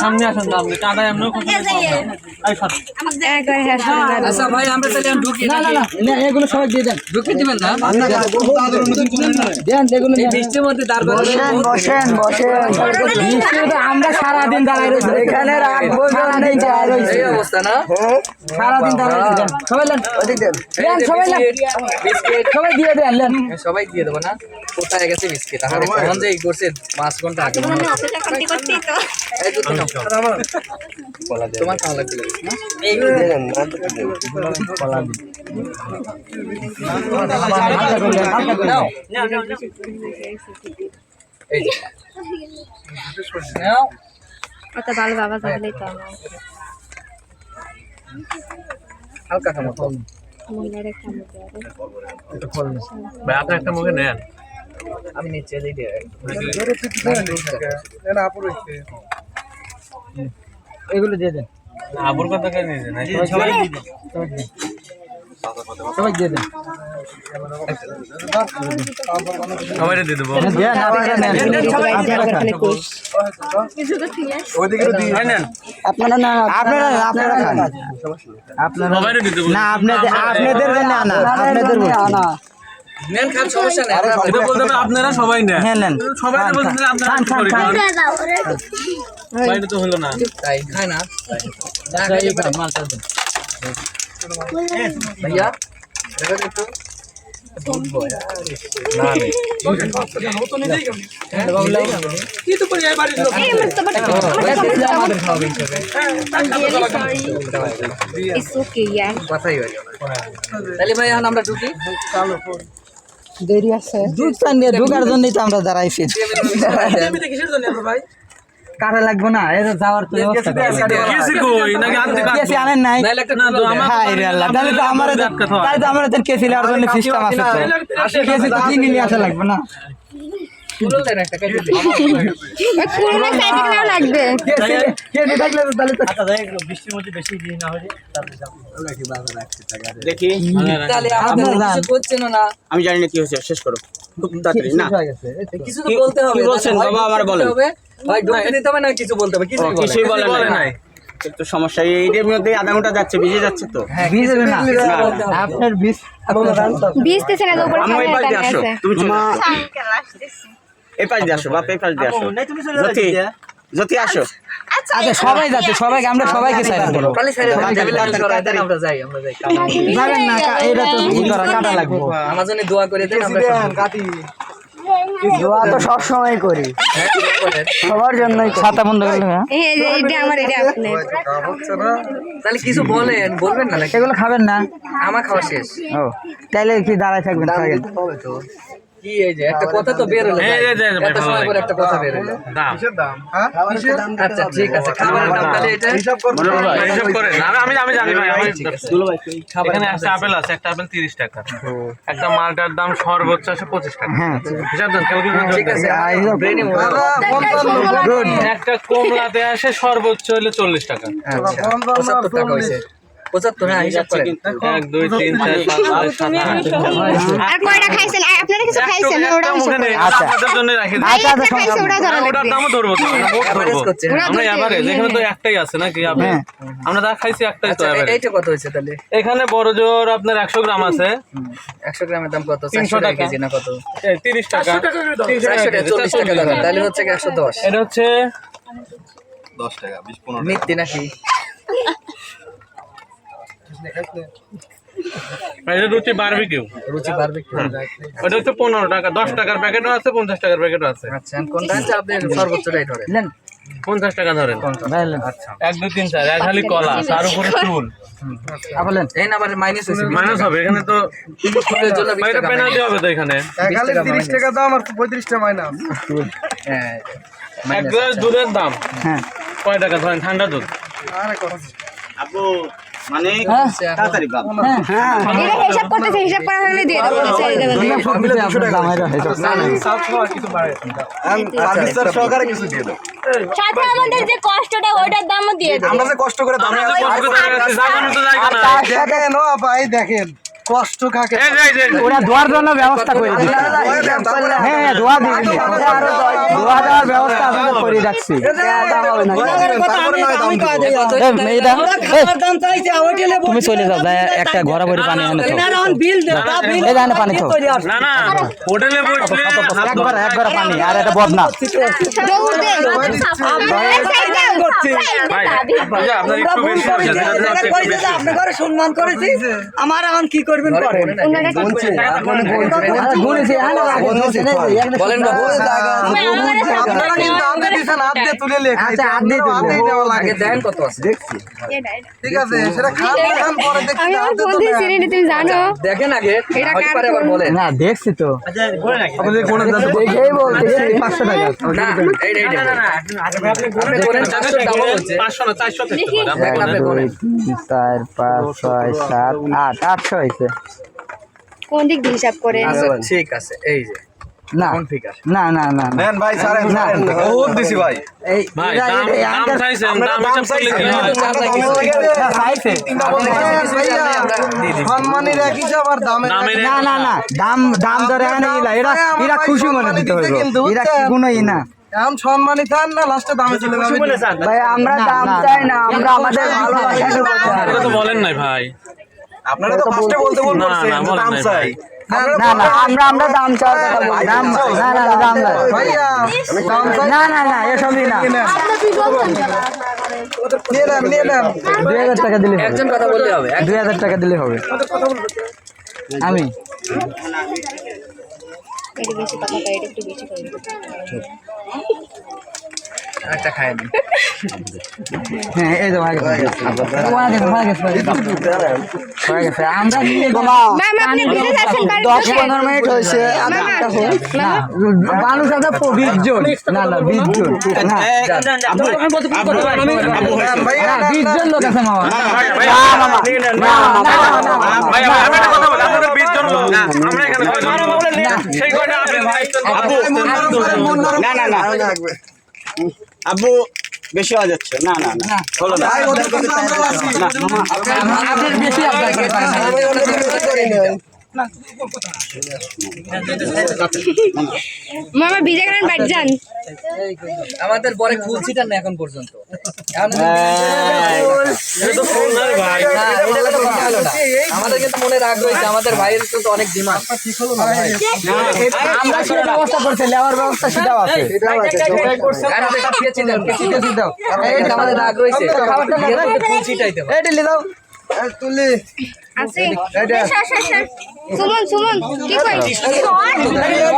সামনে আসুন সামনে টাকা এমনও খুব আচ্ছা ভাই আমরা তাহলে ঢুকি না না না এগুলো সবাই দিয়ে দেন ঢুকে দিবেন না দেন এগুলো এই বৃষ্টির মধ্যে দাঁড় বসেন বৃষ্টিতে আমরা সারাদিন দাঁড়াই রয়েছি এখানে রাখবো নেই দাঁড়াই রয়েছি এই অবস্থা না সারাদিন দাঁড়াই রয়েছি সবাই দেন দেন সবাই দেন বিস্কিট সবাই দিয়ে দেন লেন সবাই দিয়ে দেবো না কোথায় গেছে বিস্কিট আমার কখন যে করছে 5 ঘন্টা আগে এই দুটো নাও। তোমার কেমন লাগছে এইগুলো দেন নাও এই যে নাও ওটা ভালো বাবা যাবেই তো আমার হালকা খামো মহিলার একটা মুখে ভাই আপনি একটা মুখে নেন আমি নিচে দিয়ে দিই এগুলো দিয়ে দেন আবুর কথা কে নিয়েছেন সবাই দিয়ে দেন সবাই দিয়ে দেন সবাই দিয়ে দেবো দেন আপনারা নেন আপনারা খান আপনারা সবাই দিয়ে দেবো না আপনাদের জন্য আনা আপনাদের আনা নেন খান সমস্যা নেই এটা বলতে হবে আপনারা সবাই নেন হ্যাঁ নেন সবাই তো বলতে আপনারা করি বাইরে তো হলো না তাই খায় না মালটা দেন भैया देखो तो না নেই ये तो पर बारी लोग इट्स ओके यार কথাই হয়ে যাবে তাহলে ভাই এখন আমরা ঢুকি দেরি আছে ঢুকার জন্যই তো আমরা দাঁড়াইছি এমনিতে কিসের জন্য আমরা ভাই কাটা লাগবো না এটা যাওয়ার তো ব্যবস্থা কেসি কই নাকি আনতে কেসি আনেন নাই নাইলে একটা না তো আমার হাই রে আল্লাহ তাহলে তো আমার তাহলে তো আমার কেসি লেওয়ার জন্য সিস্টেম আছে তো কেসি তো কিনে নিয়ে আসা লাগবে না ফুল দেন একটা কেটে দিন পুরো সাইডে কেন লাগবে কেসি থাকলে তো তাহলে তো বৃষ্টির মধ্যে বেশি দিন না হলে দেখি তাহলে আপনারা কিছু করছেন না আমি জানি না কি হয়েছে শেষ করো খুব তাড়াতাড়ি না হয়ে গেছে কিছু তো বলতে হবে কি বলছেন বাবা আমার বলেন ভাই ঢুকতে দিতে হবে না কিছু বলতে হবে কিছু কিছুই বলে বলে নাই তো সমস্যা এইটার মধ্যে আধা ঘন্টা যাচ্ছে ভিজে যাচ্ছে তো বীজ হবে না আপনার বীজ বিজতেছে না উপরে আমি এই পাশ দিয়ে আসো আছে তুমি চলে আসো। এই পাশ দিয়ে আসো বাপ এই পাশ দিয়ে আসো জ্যোতি জ্যোতি আসো আচ্ছা সবাই যাচ্ছে সবাইকে আমরা সবাইকে সাইড করব খালি সাইডে আমরা যাই যাবেন না এটা তো ই করা কাটা লাগবে আমার জন্য দোয়া করে দেন আমরা দোয়া তো সব সময় করি সবার জন্যই ছাতা বন্ধ করলে এই যে এটা আমার এটা আপনি তাহলে কিছু বলবেন না নাকি সেগুলো খাবেন না আমার খাওয়া শেষ ও তাইলে কি দাঁড়ায় থাকবেন থাকেন কি এই যে একটা কথা তো বের হলো এই যে ভাই, এত সময় পরে একটা কথা বের হলো দাম আচ্ছা ঠিক আছে খাবারের দাম তাহলে এটা হিসাব করেন আমি জানি ভাই আমি এখানে একটা আপেল আছে একটা আপেল 30 টাকা একটা মালটার দাম সর্বোচ্চ আছে 25 টাকা হ্যাঁ হিসাব দেন ক্যালকুলেশন ঠিক আছে ব্রেনে গুড একটা কমলাতে আসে সর্বোচ্চ হলে 40 টাকা আচ্ছা 75 টাকা হইছে 75 হ্যাঁ হিসাব করেন 1 2 3 4 5 6 7 আর কয়টা খাইছেন আপনারা কিছু খাইছেন ওটা মুখে নেই আচ্ছা। আপনাদের জন্য রাখি দিই। আচ্ছা আচ্ছা খাইছে ওটা ধরা ওটার লাগবে দামও ধরবো তো আমরা ভোট এভারেজ ধরবো করছেন আমরা এভারেজ এখানে তো একটাই আছে নাকি আপনি হ্যাঁ। আমরা যা খাইছি একটাই তো আচ্ছা এভারেজ এইটা কত হইছে তাহলে এখানে বড় জোর আপনার 100 গ্রাম আছে 100 গ্রামের দাম কত 300 400 টাকা টাকা। কেজি না কত 30 টাকা 400 টাকা 40 টাকা দাম তাহলে হচ্ছে 110 এটা হচ্ছে 10 টাকা 20 15 মিথ্যে নাকি এটা রুচি বারবিকিউ রুচি বাড়বে কি ওটা হচ্ছে 15 টাকা 10 টাকার প্যাকেটও আছে 50 টাকার প্যাকেটও আছে আচ্ছা কোনটা আছে আপনি সর্বোচ্চটাই ধরেন নেন 50 টাকা ধরেন আচ্ছা 1 2 3 4 এক খালি কলা তার উপরে চুল আপলেন এই না আবার মাইনাস হইছে মাইনাস হবে এখানে তো ফুলের জন্য 20 বাইরে টাকা পেনাল্টি হবে তো এখানে 30 টাকা দাম আর 35 টাকা মাইনাস হ্যাঁ এক গ্লাস দুধের দাম হ্যাঁ কয় টাকা ধরেন ঠান্ডা দুধ আপু মানে হ্যাঁ। তাড়াতাড়ি বাপ হ্যাঁ এটা হিসাব করতেছে হিসাব করা হলে দিয়ে দেবো ছেড়ে দেবো সব কিছু আপনার দামের হিসাব সহকারে কিছু দিয়ে দাও সাথে আমাদের যে কষ্টটা ওটার দামও দিয়ে দেবো আমরা যে কষ্ট করে দাম আমরা যে কষ্ট করে দেখাচ্ছি, জায়গা মতো জায়গা না। দেখেন ও ভাই দেখেন কষ্ট কাকে ওরা ধোয়ার জন্য ব্যবস্থা করে দিচ্ছে হ্যাঁ ধোয়া দিয়ে ধোয়া দেওয়ার ব্যবস্থা আমরা করে রাখছি তুমি চলে যাও যাই একটা ঘোরা ভরি পানি এনে পানি তো না না হোটেলে বসলে একবার পানি আর একটা বদনা ভাই আপনার একটু বেশি হচ্ছে সম্মান করেছি আমার এখন কি করবেন বলেন বাবু আপনারা কিন্তু আমাদের দিছেন হাত দিয়ে তুলে লেখা আচ্ছা হাত দিয়ে দেওয়া লাগে দেন কত আছে ঠিক আছে সেটা খান পরে দেখি আমি আমার ফোন দিয়ে সিরিয়াল তুমি জানো দেখেন আগে এটা হতে পারে আবার বলেন না দেখছি তো আপনাদের কোন দেখেই বলতেছি 500 টাকা না এই আপনি করেন 400 ডাবল হচ্ছে 500 না 400 থেকে দেখেন আপনি করেন 4 5 6 7 8 800 হইছে কোন দিক দিয়ে হিসাব করে আচ্ছা ঠিক আছে এই যে না না না না না নেন ভাই ছাড়েন ছাড়েন বহুত দিছি ভাই এই ভাই দাম চাইছেন দাম হিসাব করলে কি হয় চাইছে সম্মানের এক হিসাব আর দামের দামের না না না দাম ধরে না এরা এরা খুশি মনে দিতে হইব এরা কি গুণই না এখন সম্মানই থান না লাস্টে দামে চলে যাবে ভাই আমরা দাম চাই না আমরা আমাদের ভালোবাসার কথা এটা তো বলেন নাই ভাই আপনারা তো ফার্স্টে বলতে না, না, বলেন দাম নাই চাই না না আমরা দাম চাওয়ার কথা বলি দাম না না দাম না ভাইয়া দাম চাই না না না এসবই না নিয়ে নেন 2000 টাকা দিলে হবে একজন কথা বলতে হবে 2000 টাকা দিলে হবে আমি এটা বেশি কথা কয় এটা একটু বেশি করে একটা খায় দিন হ্যাঁ এই তো হয়ে গেছে আমরা ম্যাম আপনি বিদেশ আছেন বাড়ি 10-15 মিনিট হয়েছে না মানুষ আছে 20 জন না না 20 জন না 20 জন লোক আছে মামা ভাই আমি একটা কথা বলি আপনারা 20 জন লোক আমরা এখানে কয়জন সেই কয়টা আপনি না না না আব্বু বেশি হয়ে যাচ্ছে না না না হলো না আপনাদের বেশি আপনার মামা ভিজে গেলেন বাড়ি যান আমাদের পরে খুলছিটা না এখন পর্যন্ত ভাই না, এটা তো কথা হলো না। আমাদের কিন্তু মনে রাগ রয়েছে আমাদের ভাইয়ের কিন্তু অনেক ডিমান্ড আমরা সেটা ব্যবস্থা করছি লেবার ব্যবস্থা সেটাও আছে আমাদের রাগ রয়েছে খুলছিটাই দেবো এই দিলে দাও তুলি আছে সুমন কি কই